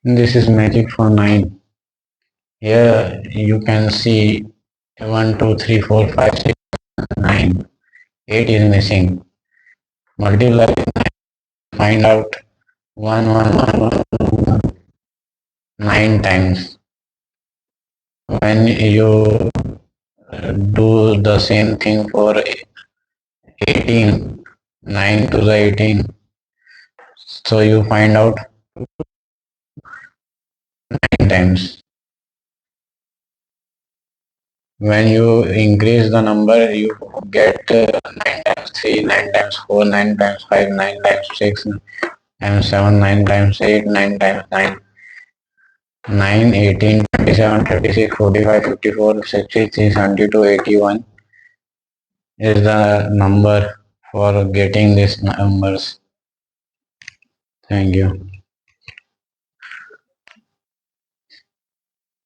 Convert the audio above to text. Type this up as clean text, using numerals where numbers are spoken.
This is magic for 9. Here you can see 1, 2, 3, 4, 5, 6, 9. 8 is missing. Multiply, find out 1, 1, 1, 1, 9 times. When you do the same thing for 18, 9 to the 18, so you find out 9 times. When you increase the number, you get 9 times 3, 9 times 4, 9 times 5, 9 times 6, 9 times 7, 9 times 8, 9 times 9, 9, 18, 27, 36, 45, 54, 63, 72, 81 is the number for getting these numbers. Thank you.